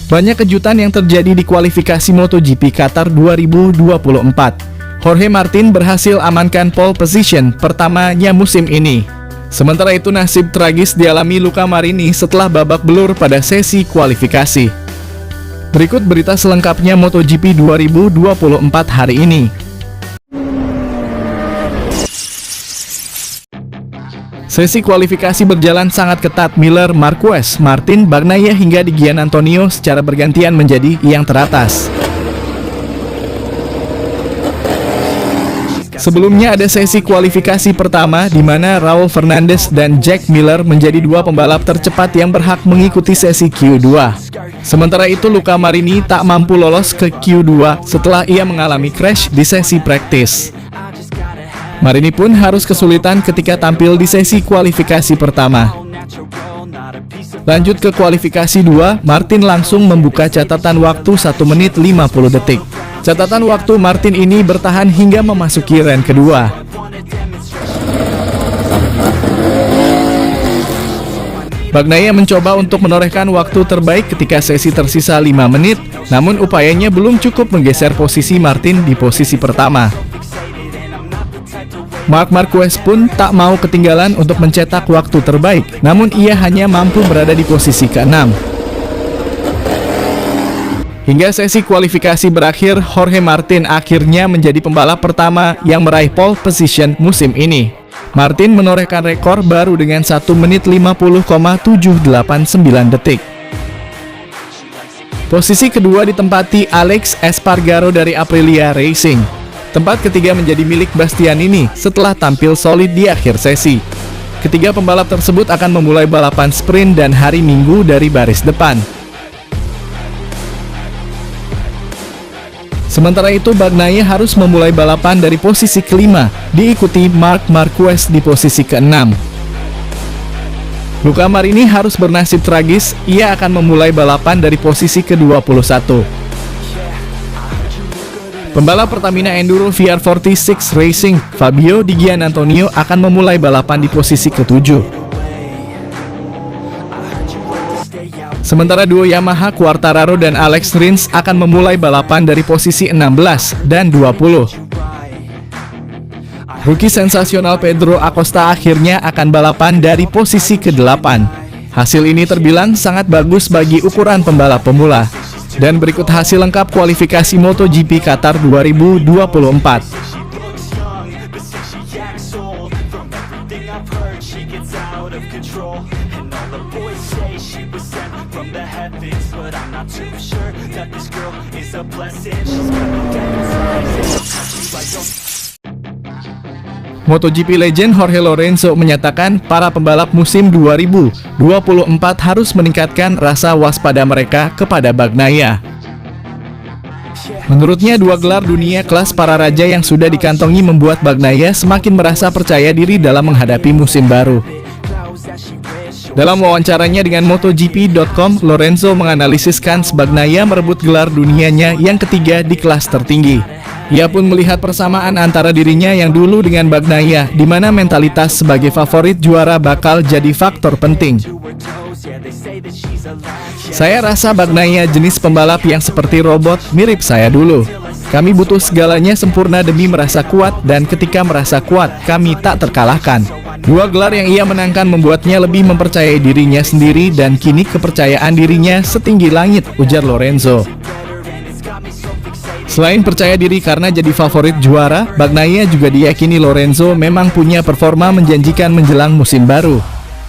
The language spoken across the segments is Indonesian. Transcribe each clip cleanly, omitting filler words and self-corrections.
Banyak kejutan yang terjadi di kualifikasi MotoGP Qatar 2024. Jorge Martin berhasil amankan pole position pertamanya musim ini. Sementara itu nasib tragis dialami Luca Marini setelah babak belur pada sesi kualifikasi. Berikut berita selengkapnya MotoGP 2024 hari ini. Sesi kualifikasi berjalan sangat ketat. Miller, Marquez, Martin, Bagnaia hingga Di Giannantonio secara bergantian menjadi yang teratas. Sebelumnya ada sesi kualifikasi pertama di mana Raul Fernandez dan Jack Miller menjadi dua pembalap tercepat yang berhak mengikuti sesi Q2. Sementara itu Luca Marini tak mampu lolos ke Q2 setelah ia mengalami crash di sesi praktis. Marini pun harus kesulitan ketika tampil di sesi kualifikasi pertama. Lanjut ke kualifikasi 2, Martin langsung membuka catatan waktu 1 menit 50 detik. Catatan waktu Martin ini bertahan hingga memasuki run kedua. Bagnaia mencoba untuk menorehkan waktu terbaik ketika sesi tersisa 5 menit, namun upayanya belum cukup menggeser posisi Martin di posisi pertama. Marc Marquez pun tak mau ketinggalan untuk mencetak waktu terbaik, namun ia hanya mampu berada di posisi ke-6. Hingga sesi kualifikasi berakhir, Jorge Martin akhirnya menjadi pembalap pertama yang meraih pole position musim ini. Martin menorehkan rekor baru dengan 1 menit 50,789 detik. Posisi kedua ditempati Alex Espargaro dari Aprilia Racing. Tempat ketiga menjadi milik Bastianini setelah tampil solid di akhir sesi. Ketiga pembalap tersebut akan memulai balapan sprint dan hari Minggu dari baris depan. Sementara itu Bagnaia harus memulai balapan dari posisi kelima, diikuti Marc Marquez di posisi ke-6. Luca Marini harus bernasib tragis, ia akan memulai balapan dari posisi ke-21. Pembalap Pertamina Enduro VR46 Racing, Fabio Di Giannantonio akan memulai balapan di posisi ke-7. Sementara duo Yamaha Quartararo dan Alex Rins akan memulai balapan dari posisi 16 dan 20. Rookie sensasional Pedro Acosta akhirnya akan balapan dari posisi ke-8. Hasil ini terbilang sangat bagus bagi ukuran pembalap pemula. Dan berikut hasil lengkap kualifikasi MotoGP Qatar 2024. MotoGP legend Jorge Lorenzo menyatakan para pembalap musim 2024 harus meningkatkan rasa waspada mereka kepada Bagnaia. Menurutnya, 2 gelar dunia kelas para raja yang sudah dikantongi membuat Bagnaia semakin merasa percaya diri dalam menghadapi musim baru. Dalam wawancaranya dengan MotoGP.com, Lorenzo menganalisiskan Bagnaia merebut gelar dunianya yang ketiga di kelas tertinggi. Ia pun melihat persamaan antara dirinya yang dulu dengan Bagnaia, di mana mentalitas sebagai favorit juara bakal jadi faktor penting. Saya rasa Bagnaia jenis pembalap yang seperti robot, mirip saya dulu. Kami butuh segalanya sempurna demi merasa kuat, dan ketika merasa kuat, kami tak terkalahkan. 2 gelar yang ia menangkan membuatnya lebih mempercayai dirinya sendiri, dan kini kepercayaan dirinya setinggi langit, ujar Lorenzo. Selain percaya diri karena jadi favorit juara, Bagnaia juga diyakini Lorenzo memang punya performa menjanjikan menjelang musim baru.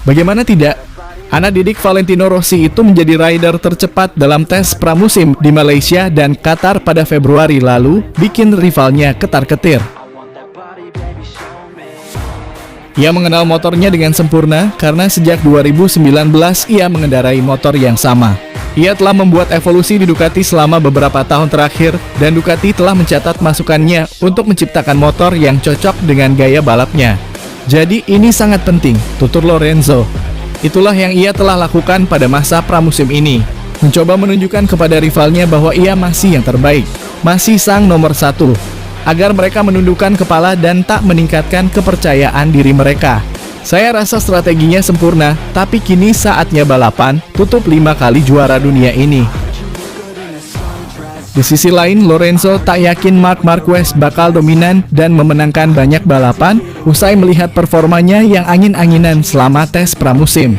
Bagaimana tidak? Anak didik Valentino Rossi itu menjadi rider tercepat dalam tes pramusim di Malaysia dan Qatar pada Februari lalu, bikin rivalnya ketar-ketir. Ia mengenal motornya dengan sempurna karena sejak 2019 ia mengendarai motor yang sama. Ia telah membuat evolusi di Ducati selama beberapa tahun terakhir, dan Ducati telah mencatat masukannya untuk menciptakan motor yang cocok dengan gaya balapnya. Jadi ini sangat penting, tutur Lorenzo. Itulah yang ia telah lakukan pada masa pramusim ini, mencoba menunjukkan kepada rivalnya bahwa ia masih yang terbaik, masih sang nomor 1, agar mereka menundukkan kepala dan tak meningkatkan kepercayaan diri mereka. Saya rasa strateginya sempurna, tapi kini saatnya balapan, tutup 5 kali juara dunia ini. Di sisi lain, Lorenzo tak yakin Marc Marquez bakal dominan dan memenangkan banyak balapan usai melihat performanya yang angin-anginan selama tes pramusim.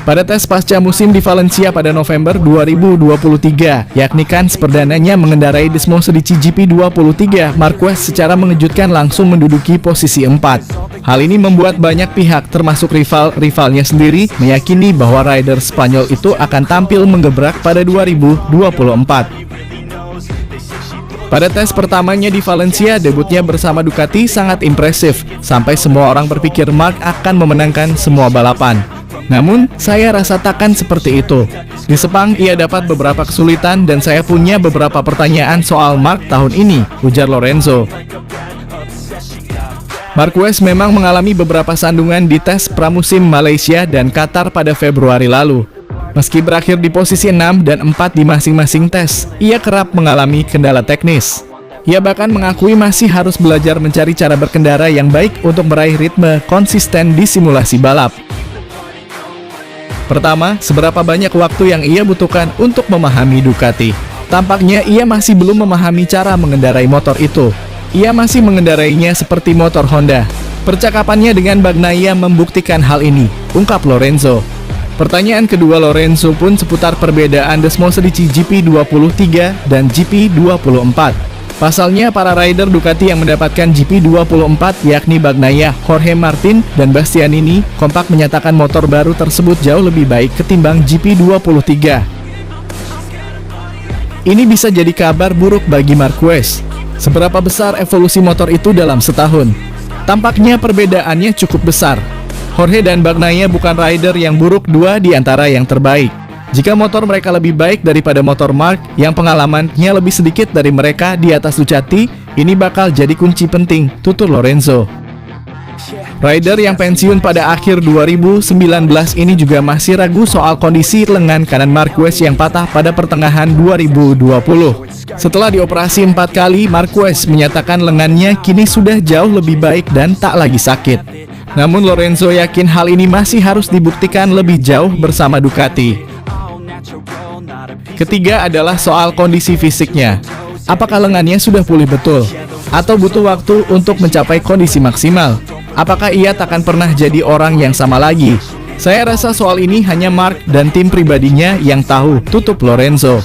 Pada tes pasca musim di Valencia pada November 2023, yakni kan perdananya mengendarai Desmos di GP23, Marquez secara mengejutkan langsung menduduki posisi 4. Hal ini membuat banyak pihak termasuk rivalnya sendiri meyakini bahwa rider Spanyol itu akan tampil menggebrak pada 2024. Pada tes pertamanya di Valencia, debutnya bersama Ducati sangat impresif, sampai semua orang berpikir Marc akan memenangkan semua balapan. Namun, saya rasa takkan seperti itu. Di Sepang, ia dapat beberapa kesulitan dan saya punya beberapa pertanyaan soal Marc tahun ini, ujar Lorenzo. Marquez memang mengalami beberapa sandungan di tes pramusim Malaysia dan Qatar pada Februari lalu. Meski berakhir di posisi 6 dan 4 di masing-masing tes, ia kerap mengalami kendala teknis. Ia bahkan mengakui masih harus belajar mencari cara berkendara yang baik untuk meraih ritme konsisten di simulasi balap. Pertama, seberapa banyak waktu yang ia butuhkan untuk memahami Ducati? Tampaknya ia masih belum memahami cara mengendarai motor itu. Ia masih mengendarainya seperti motor Honda. Percakapannya dengan Bagnaia membuktikan hal ini, ungkap Lorenzo. Pertanyaan kedua Lorenzo pun seputar perbedaan Desmos di GP23 dan GP24. Pasalnya, para rider Ducati yang mendapatkan GP24 yakni Bagnaia, Jorge Martin, dan Bastianini kompak menyatakan motor baru tersebut jauh lebih baik ketimbang GP23. Ini bisa jadi kabar buruk bagi Marquez. Seberapa besar evolusi motor itu dalam setahun? Tampaknya perbedaannya cukup besar. Jorge dan Bagnaia bukan rider yang buruk, dua di antara yang terbaik. Jika motor mereka lebih baik daripada motor Marc yang pengalamannya lebih sedikit dari mereka di atas Ducati, ini bakal jadi kunci penting, tutur Lorenzo. Rider yang pensiun pada akhir 2019 ini juga masih ragu soal kondisi lengan kanan Marquez yang patah pada pertengahan 2020. Setelah dioperasi 4 kali, Marquez menyatakan lengannya kini sudah jauh lebih baik dan tak lagi sakit. Namun Lorenzo yakin hal ini masih harus dibuktikan lebih jauh bersama Ducati. Ketiga adalah soal kondisi fisiknya. Apakah lengannya sudah pulih betul? Atau butuh waktu untuk mencapai kondisi maksimal? Apakah ia takkan pernah jadi orang yang sama lagi? Saya rasa soal ini hanya Marc dan tim pribadinya yang tahu, tutup Lorenzo.